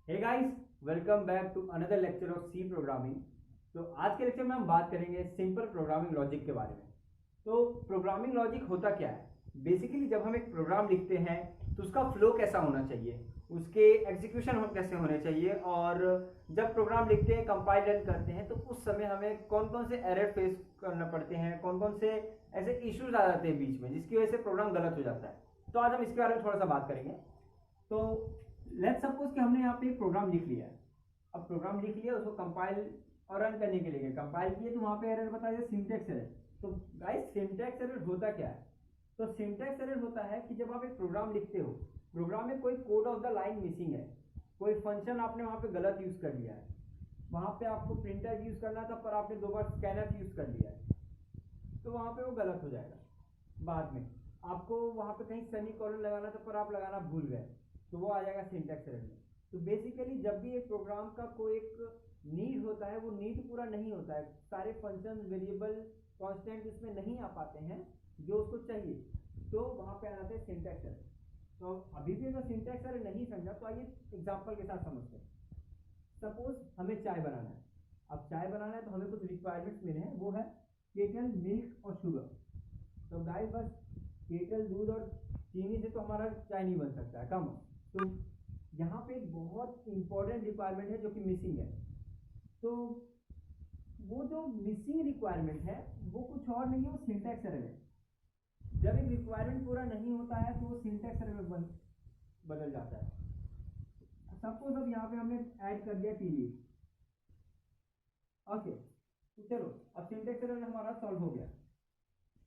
Hey guys, welcome back to another lecture of C programming. तो आज के lecture में हम बात करेंगे सिंपल प्रोग्रामिंग लॉजिक के बारे में। तो प्रोग्रामिंग लॉजिक होता क्या है? बेसिकली जब हम एक प्रोग्राम लिखते हैं तो उसका फ्लो कैसा होना चाहिए, उसके एग्जीक्यूशन कैसे होने चाहिए, और जब प्रोग्राम लिखते हैं, कंपाइल रन करते हैं, तो उस समय हमें कौन कौन से एरर फेस करना पड़ते हैं, कौन कौन से ऐसे इश्यूज आ जाते हैं बीच में जिसकी वजह से प्रोग्राम गलत हो जाता है। तो आज हम इसके बारे में थोड़ा सा बात करेंगे। तो लेट्स सपोज कि हमने यहाँ पे एक प्रोग्राम लिख लिया है। अब प्रोग्राम लिख लिया, उसको कंपाइल और रन करने के लिए कंपाइल किए तो वहाँ पे एरर बता दिया सिंटैक्स एरर। तो गाइस, सिंटैक्स एरर होता क्या है? तो सिंटैक्स एरर होता है कि जब आप एक प्रोग्राम लिखते हो, प्रोग्राम में कोई code of the line missing है, कोई फंक्शन आपने वहाँ पे गलत यूज कर लिया है, वहाँ पे आपको प्रिंटर यूज करना था पर आपने 2 बार स्कैनर यूज कर लिया है, तो वहाँ पे वो गलत हो जाएगा। बाद में आपको वहाँ पे कहीं सेमी कॉलन लगाना था पर आप लगाना भूल गए, तो वो आ जाएगा सिंटैक्स एरर में। तो बेसिकली जब भी एक प्रोग्राम का कोई एक नीड होता है, वो नीड पूरा नहीं होता है, सारे फंक्शन वेरिएबल कांस्टेंट इसमें नहीं आ पाते हैं जो उसको चाहिए, तो वहाँ पे आ जाते हैं सिंटैक्स एरर। तो अभी भी अगर सिंटैक्स एरर नहीं समझा तो आइए एग्जाम्पल के साथ समझते हैं। सपोज हमें चाय बनाना है। अब चाय बनाना है तो हमें कुछ रिक्वायरमेंट्स मिले हैं, वो है केटल, मिल्क और शुगर। तो गाइस, बस केटल, दूध और चीनी से तो हमारा चाय नहीं बन सकता है, कम। तो यहाँ पे एक बहुत इंपॉर्टेंट रिक्वायरमेंट है जो कि मिसिंग है। तो वो जो मिसिंग रिक्वायरमेंट है वो कुछ और नहीं है, वो सिंटैक्स एरर है। जब एक रिक्वायरमेंट पूरा नहीं होता है तो वो सिंटैक्स एरर में बदल जाता है। सपोज अब यहाँ पे हमने ऐड कर दिया टी लीफ। ओके, तो चलो अब सिंटैक्स एरर हमारा सॉल्व हो गया,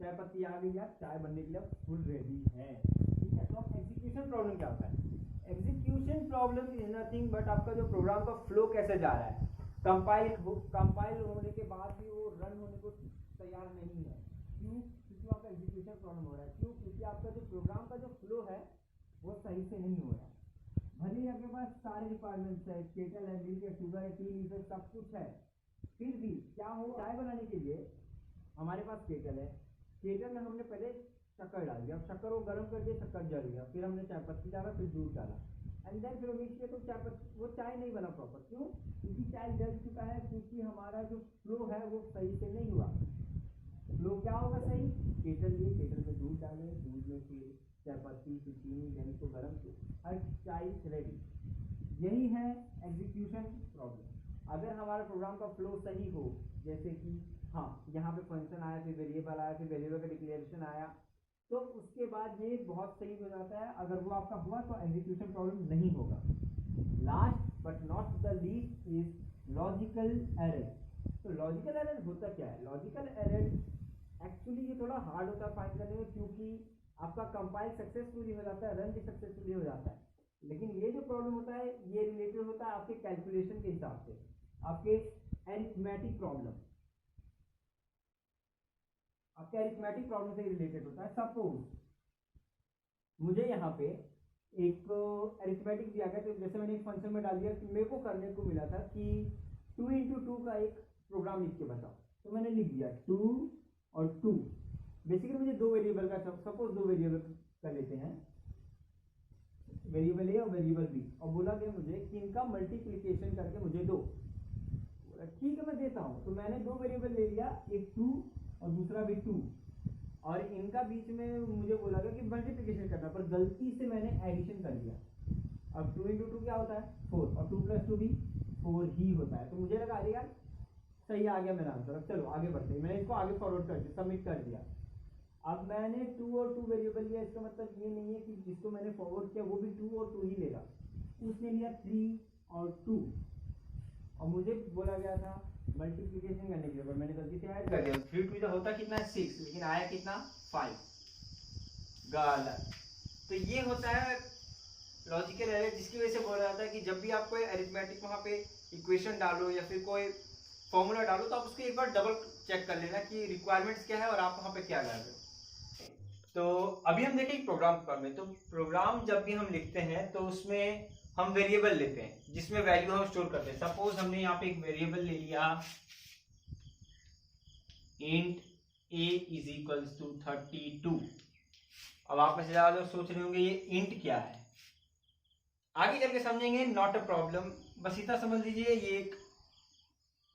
चाय पत्ती आ गई, यार चाय बनने के लिए फुल रेडी है। ठीक है, तो अब एग्जीक्यूशन प्रॉब्लम क्या होता है? Execution problem is nothing but आपका जो प्रोग्राम का फ्लो कैसे जा रहा है। कंपाइल होने के बाद भी वो रन होने को तैयार नहीं है। क्यों? क्योंकि आपका एग्जीक्यूशन प्रॉब्लम हो रहा है। क्यों? क्योंकि आपका जो प्रोग्राम का जो फ्लो है वो सही से नहीं हो रहा है। भले ही आपके पास सारे रिक्वायरमेंट्स है, केटल है, मिल्क है, शुगर है, टी लीफ है, सब कुछ है, फिर भी क्या हो, चाय बनाने के लिए हमारे पास केटल है, केटल में हमने पहले शक्कर डाल दिया, शक्कर को गर्म कर दिया, शक्कर जल गया, फिर हमने चाय पत्ती डाला, फिर दूध डाला, एंड देन फिर मिक्स किया, तो चाय पत्ती, वो चाय नहीं बना प्रॉपर। क्यों? क्योंकि चाय जल चुका है, क्योंकि हमारा जो फ्लो है वो सही से नहीं हुआ। फ्लो क्या होगा सही? केटल लिए, केटल में दूध डाले, दूध में फिर चाय पत्ती, फिर चीनी, देन इसको गर्म किया, हर चाय रेडी। यही है एग्जीक्यूशन प्रॉब्लम। अगर हमारा प्रोग्राम का फ्लो सही हो, जैसे कि हाँ, यहाँ पे फंक्शन आया, फिर वेरिएबल आया, फिर वेरिएबल का डिक्लेरेशन आया, तो उसके बाद ये बहुत सही हो जाता है। अगर वो आपका हुआ तो एग्जीक्यूशन प्रॉब्लम नहीं होगा। Last but not the least is logical error. तो लॉजिकल एरर होता क्या है? लॉजिकल एरर एक्चुअली ये थोड़ा हार्ड होता है फाइंड करने में, क्योंकि आपका कंपाइल सक्सेसफुली हो जाता है, रन भी सक्सेसफुली हो जाता है, लेकिन ये जो प्रॉब्लम होता है ये रिलेटेड होता है आपके कैलकुलेशन के हिसाब से, आपके अरिथमेटिक प्रॉब्लम, आपके अरिथमेटिक प्रॉब्लम से रिलेटेड होता है। सपोज मुझे यहाँ पे एक अरिथमेटिक दिया गया, तो जैसे मैंने एक फंक्शन में डाल दिया कि मेरे को करने को मिला था कि 2 × 2 का एक प्रोग्राम लिख के बताओ, तो मैंने लिख दिया 2 और 2। बेसिकली मुझे 2 वेरिएबल का, सपोज 2 वेरिएबल कर लेते हैं, वेरिएबल ए और वेरिएबल बी, और बोला गया मुझे कि इनका मल्टीप्लिकेशन करके मुझे दो। बोला ठीक है मैं देता हूँ। तो मैंने 2 वेरिएबल ले लिया, एक 2 और दूसरा भी 2, और इनका बीच में मुझे बोला गया कि मल्टीप्लिकेशन करना, पर गलती से मैंने एडिशन कर दिया। अब 2 × 2 क्या होता है? 4, और 2 + 2 भी 4 ही होता है। तो मुझे लगा अरे यार सही आ गया मेरा आंसर, अब चलो आगे बढ़ते हैं। मैंने इसको आगे फॉरवर्ड कर दिया, सबमिट कर दिया। अब मैंने 2 और 2 वेरिएबल लिया, इसका मतलब ये नहीं है कि जिसको मैंने फॉरवर्ड किया वो भी 2 और 2 ही लेगा। उसने लिया 3 और 2, और मुझे बोला गया था मल्टीप्लिकेशन करने के लिए, पर मैंने गलती से ऐड कर दिया। 3 × 2 होता कितना है? 6, लेकिन आया कितना? 5। गलत। तो ये होता है लॉजिकल एरर, जिसकी वजह से बोला जाता है कि जब भी आप कोई अरिथमेटिक वहाँ पे इक्वेशन डालो या फिर कोई फॉर्मूला डालो, तो आप उसको एक बार डबल चेक कर लेना कि रिक्वायरमेंट्स क्या है और आप वहाँ पे क्या डाल रहे हो। तो अभी हम देखेंगे प्रोग्राम में। तो प्रोग्राम जब भी हम लिखते हैं तो उसमें हम वेरिएबल लेते हैं जिसमें वैल्यू हम स्टोर करते हैं। सपोज हमने यहाँ पे एक वेरिएबल ले लिया इंट a = 32। अब आप में से ज्यादा लोग सोच रहे होंगे ये इंट क्या है, आगे चल के समझेंगे, नॉट अ प्रॉब्लम, बस इतना समझ लीजिए ये एक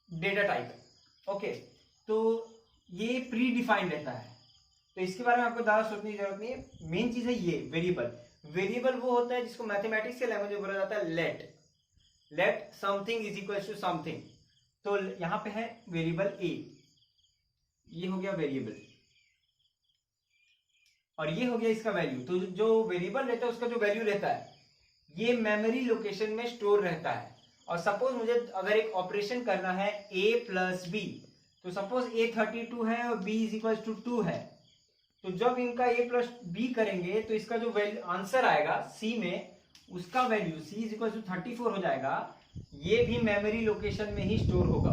डेटा टाइप है। ओके, तो ये प्री डिफाइंड रहता है, तो इसके बारे में आपको ज़्यादा सोचने की जरूरत नहीं है। मेन चीज है ये वेरिएबल। वेरिएबल वो होता है जिसको मैथमेटिक्स के लैंग्वेज में बोला जाता है let something is equal to something. तो यहां पे है वेरिएबल ए, ये हो गया वेरिएबल, और ये हो गया इसका वैल्यू। तो जो वेरिएबल रहता है उसका जो वैल्यू रहता है ये मेमोरी लोकेशन में स्टोर रहता है। और सपोज मुझे अगर एक ऑपरेशन करना है a प्लस बी, तो सपोज a 32 है और b इज इक्वल टू 2 है, तो जब इनका a प्लस बी करेंगे तो इसका जो वैल्यू आंसर आएगा c में, उसका value c is equal to 34 हो जाएगा। ये भी मेमोरी लोकेशन में ही स्टोर होगा।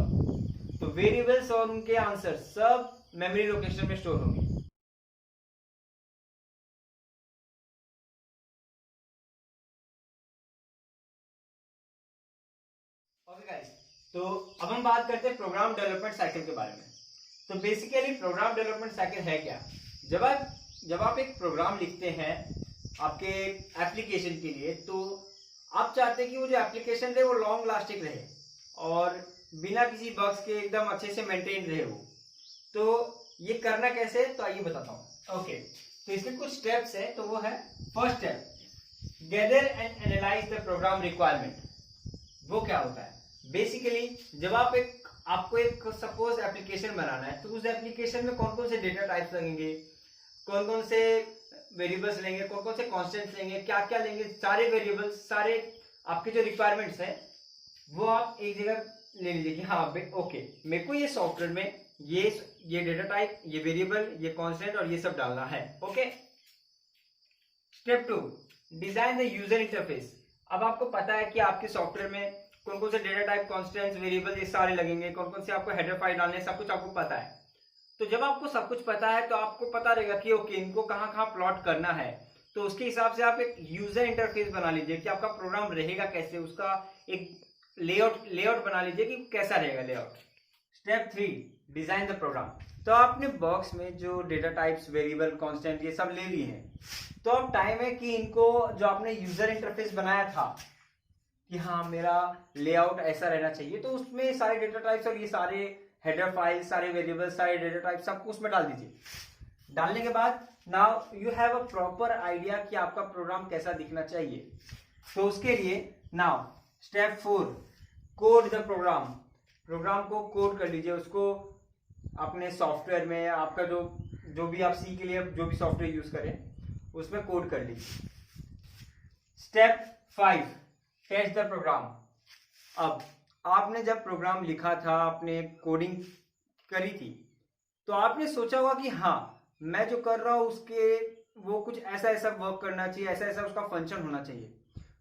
तो वेरिएबल्स और उनके आंसर सब मेमोरी लोकेशन में स्टोर होंगे। ओके गाइस, तो अब हम बात करते हैं प्रोग्राम डेवलपमेंट साइकिल के बारे में। तो बेसिकली प्रोग्राम डेवलपमेंट साइकिल है क्या? जब आप एक प्रोग्राम लिखते हैं आपके एप्लीकेशन के लिए, तो आप चाहते हैं कि वो जो एप्लीकेशन रहे वो लॉन्ग लास्टिंग रहे और बिना किसी बग्स के एकदम अच्छे से मेंटेन रहे वो। तो ये करना कैसे, तो आइए बताता हूँ। ओके, तो इसके कुछ स्टेप्स है। तो वो है first step, gather and analyse the program requirement. वो क्या होता है? बेसिकली जब आपको एक सपोज एप्लीकेशन बनाना है, तो उस एप्लीकेशन में कौन कौन से डेटा टाइप्स लगेंगे, कौन कौन से वेरिएबल्स लेंगे, कौन कौन से कॉन्स्टेंट्स लेंगे, क्या क्या लेंगे, सारे वेरिएबल्स, सारे आपके जो रिक्वायरमेंट्स हैं वो आप एक जगह ले लीजिए कि हाँ ओके, मेरे को ये सॉफ्टवेयर में ये डेटा टाइप, ये वेरिएबल, ये कॉन्स्टेंट और ये सब डालना है। Okay, step 2, design the user interface. अब आपको पता है कि आपके सॉफ्टवेयर में कौन कौन से डेटा टाइप, कॉन्स्टेंट्स, वेरिएबल ये सारे लगेंगे, कौन कौन से आपको हेडर फाइल डालने, सब कुछ आपको पता है। तो जब आपको सब कुछ पता है तो आपको पता रहेगा कि ओके इनको कहाँ कहाँ प्लॉट करना है। तो उसके हिसाब से आप एक यूजर इंटरफेस बना लीजिए कि आपका प्रोग्राम रहेगा कैसे, उसका एक लेआउट बना लीजिए कि कैसा रहेगा layout. Step 3, design the program. तो आपने बॉक्स में जो डेटा टाइप्स, वेरिएबल, कांस्टेंट ये सब ले लिए हैं, तो अब टाइम है कि इनको जो आपने यूजर इंटरफेस बनाया था कि हाँ मेरा लेआउट ऐसा रहना चाहिए, तो उसमें सारे डेटा टाइप्स और ये सारे हेडर फाइल, सारे वेरिएबल, सारे डेटा टाइप सबको उसमें डाल दीजिए। डालने के बाद now you have a proper idea कि आपका प्रोग्राम कैसा दिखना चाहिए। तो उसके लिए now step 4, code the program. Program को कोड कर लीजिए, उसको अपने सॉफ्टवेयर में, आपका जो भी आप सी के लिए जो भी सॉफ्टवेयर यूज करें उसमें कोड कर लीजिए। Step 5, test the program. अब आपने जब प्रोग्राम लिखा था, आपने कोडिंग करी थी, तो आपने सोचा होगा कि हाँ मैं जो कर रहा हूं उसके वो कुछ ऐसा ऐसा वर्क करना चाहिए, ऐसा ऐसा उसका फंक्शन होना चाहिए।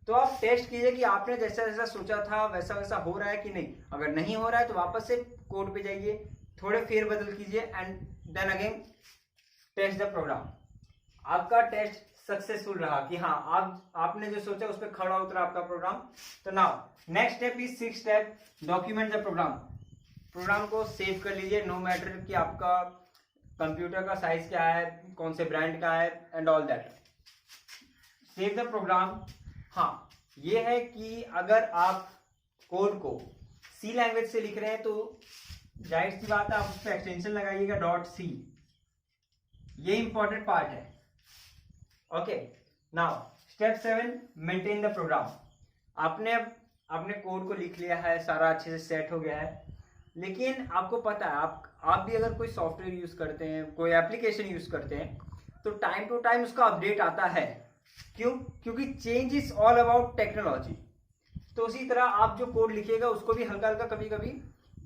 तो आप टेस्ट कीजिए कि आपने जैसा जैसा सोचा था वैसा वैसा हो रहा है कि नहीं। अगर नहीं हो रहा है तो वापस से कोड पे जाइए, थोड़े फेरबदल कीजिए and then again test the program. आपका टेस्ट सक्सेसफुल रहा कि हाँ आपने जो सोचा उस पर खड़ा उतरा आपका प्रोग्राम। तो now next step is 6 step, document the program. Program को सेव कर लीजिए, नो मैटर कि आपका कंप्यूटर का साइज क्या है, कौन से ब्रांड का है and all that. Save the program. हाँ ये है कि अगर आप कोड को सी लैंग्वेज से लिख रहे हैं तो जाहिर सी बात है आप उस पर एक्सटेंशन लगाइएगा .c, ये इंपॉर्टेंट पार्ट है। Okay, now step 7, maintain the program. आपने कोड को लिख लिया है, सारा अच्छे से सेट हो गया है, लेकिन आपको पता है आप भी अगर कोई सॉफ्टवेयर यूज करते हैं, कोई एप्लीकेशन यूज करते हैं, तो टाइम टू टाइम उसका अपडेट आता है। क्यों? क्योंकि change is all about technology. तो उसी तरह आप जो कोड लिखिएगा उसको भी हल्का हल्का कभी कभी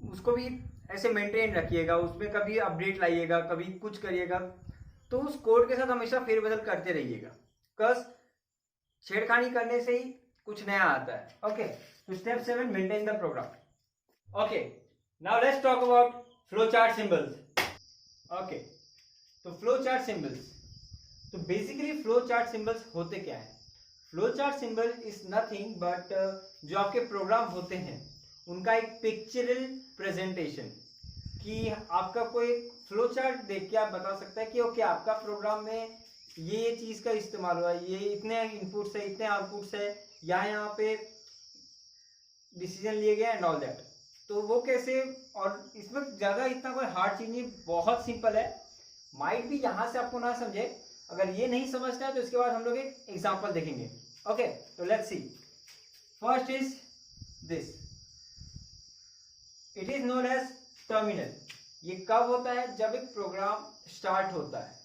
उसको भी ऐसे मेंटेन रखिएगा, उसमें कभी अपडेट लाइएगा, कभी कुछ करिएगा। तो उस कोड के साथ हमेशा फेरबदल करते रहिएगा, बस छेड़खानी करने से ही कुछ नया आता है। ओके, तो step 7, maintain the program. Okay, now let's talk about flow chart symbols. Okay, तो फ्लो चार्ट सिंबल्स, तो बेसिकली फ्लो चार्ट सिंबल्स होते क्या है? Flow chart symbol is nothing but जो आपके प्रोग्राम होते हैं उनका एक पिक्चरल प्रेजेंटेशन, कि आपका कोई फ्लो चार्ट देख के आप बता सकते हैं कि ओके आपका प्रोग्राम में ये चीज का इस्तेमाल हुआ है, ये इतने इनपुट्स है, इतने आउटपुट्स है, यहाँ पे डिसीजन लिए गया एंड ऑल दैट। तो वो कैसे, और इसमें ज्यादा इतना कोई हार्ड चीज नहीं, बहुत सिंपल है। माइट भी यहाँ से आपको ना समझे, अगर ये नहीं समझना है तो इसके बाद हम लोग एक एग्जांपल देखेंगे। ओके, तो let's see. First is this, it is known as terminal. ये कब होता है? जब एक प्रोग्राम स्टार्ट होता है।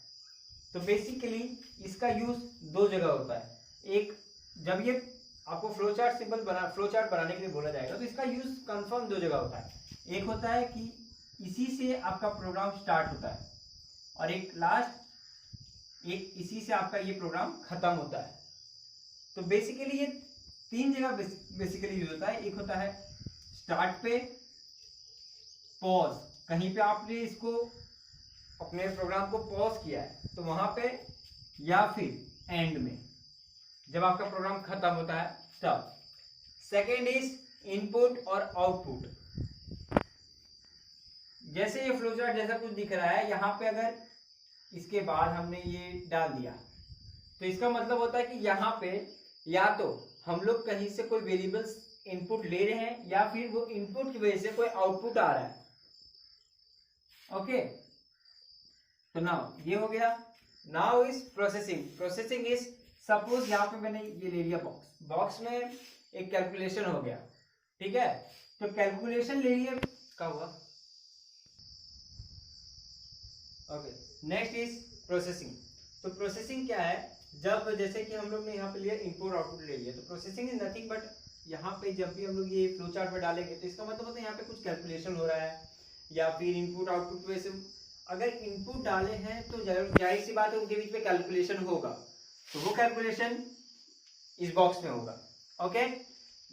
तो बेसिकली इसका यूज दो जगह होता है। एक, जब ये आपको flow chart symbol flow chart बनाने के लिए बोला जाएगा तो इसका यूज कंफर्म दो जगह होता है। एक होता है कि इसी से आपका प्रोग्राम स्टार्ट होता है, और एक लास्ट, एक इसी से आपका ये प्रोग्राम खत्म होता है। तो बेसिकली ये तीन जगह बेसिकली यूज होता है। एक होता है स्टार्ट पे, पॉज, कहीं पे आपने इसको अपने प्रोग्राम को पॉज किया है तो वहां पे, या फिर एंड में जब आपका प्रोग्राम खत्म होता है तब। सेकेंड इज इनपुट और आउटपुट। जैसे ये फ्लोचार्ट जैसा कुछ दिख रहा है, यहाँ पे अगर इसके बाद हमने ये डाल दिया तो इसका मतलब होता है कि यहाँ पे या तो हम लोग कहीं से कोई वेरिएबल्स इनपुट ले रहे हैं, या फिर वो इनपुट की वजह से कोई आउटपुट आ रहा है। ओके, तो नाउ ये हो गया। Now is processing. Processing is, suppose यहाँ पे मैंने ये ले लिया बॉक्स में एक कैलकुलेशन हो गया, ठीक है। तो कैलकुलेशन ले लिया, क्या हुआ? Okay, next is processing. तो प्रोसेसिंग क्या है? जब जैसे कि हम लोग ने यहाँ पे लिया इनपुट आउटपुट ले लिया, तो प्रोसेसिंग इज नथिंग बट, यहाँ पे जब भी हम लोग ये फ्लो चार्ट में डालेंगे तो इसका मतलब होता है यहाँ पे कुछ कैलकुलेशन हो रहा है, या फिर इनपुट आउटपुट में से अगर इनपुट डाले हैं तो जाहिर सी बात है उनके बीच में कैलकुलेशन होगा, तो वो कैलकुलेशन इस बॉक्स में होगा। Okay,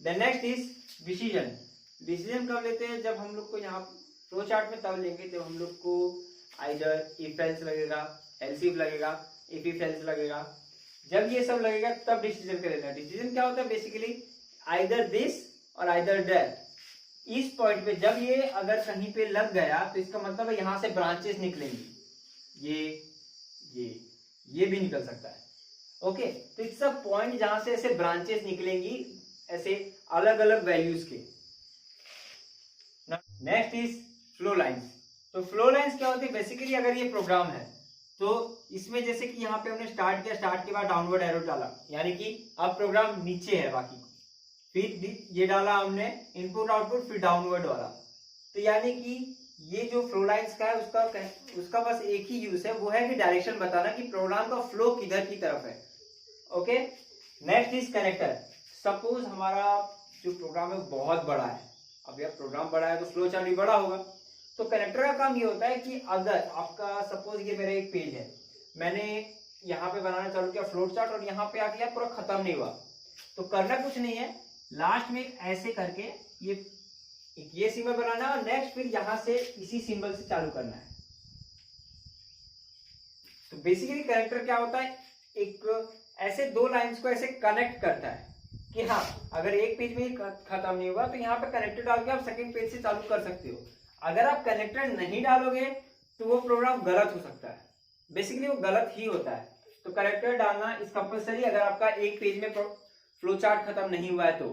the next is decision. Decision कब लेते हैं? जब हम लोग को यहाँ फ्लो चार्ट में तब लेंगे जब हम लोग को आइदर इफ एल्स लगेगा, एल्स इफ लगेगा, इफ एल्स लगेगा। जब ये सब लगेगा तब डिसीजन करेगा। डिसीजन क्या होता है? बेसिकली आइदर दिस और आइदर दैट। इस पॉइंट पे जब ये अगर कहीं पे लग गया तो इसका मतलब है यहां से ब्रांचेस निकलेंगी, ये भी निकल सकता है। ओके, तो इट्स अ पॉइंट जहां से ऐसे ब्रांचेस निकलेंगी, ऐसे अलग अलग वैल्यूज के। Next is flow lines. तो फ्लो लाइंस क्या होती है? बेसिकली अगर ये प्रोग्राम है तो इसमें जैसे कि यहाँ पे हमने स्टार्ट किया, स्टार्ट के बाद डाउनवर्ड एरो डाला, यानी कि अब प्रोग्राम नीचे है बाकी, फिर ये डाला हमने इनपुट आउटपुट, फिर डाउनवर्ड वाला। तो यानी कि ये जो फ्लो लाइंस का है उसका बस एक ही यूज है, वो है कि डायरेक्शन बताना कि प्रोग्राम का फ्लो किधर की तरफ है। Okay, next is connector. Suppose हमारा जो प्रोग्राम है बहुत बड़ा है, अब यह प्रोग्राम बड़ा है तो फ्लो चार्ट भी बड़ा होगा। तो कनेक्टर का काम ये होता है कि अगर आपका सपोज ये मेरा एक पेज है, मैंने यहाँ पे बनाना चालू किया फ्लो चार्ट और यहाँ पे आ गया पूरा खत्म नहीं हुआ, तो करना कुछ नहीं है, लास्ट में ऐसे करके ये सिंबल बनाना है और नेक्स्ट फिर यहां से इसी सिंबल से चालू करना है। तो बेसिकली कनेक्टर क्या होता है? एक ऐसे दो लाइंस को ऐसे कनेक्ट करता है कि हाँ, अगर एक पेज में खत्म नहीं हुआ तो यहाँ पे कनेक्टर डाल के आप सेकंड पेज से चालू कर सकते हो। अगर आप कनेक्टर नहीं डालोगे तो वो प्रोग्राम गलत हो सकता है, बेसिकली वो गलत ही होता है। तो कनेक्टर डालना इज कंपल्सरी अगर आपका एक पेज में फ्लो चार्ट खत्म नहीं हुआ है तो।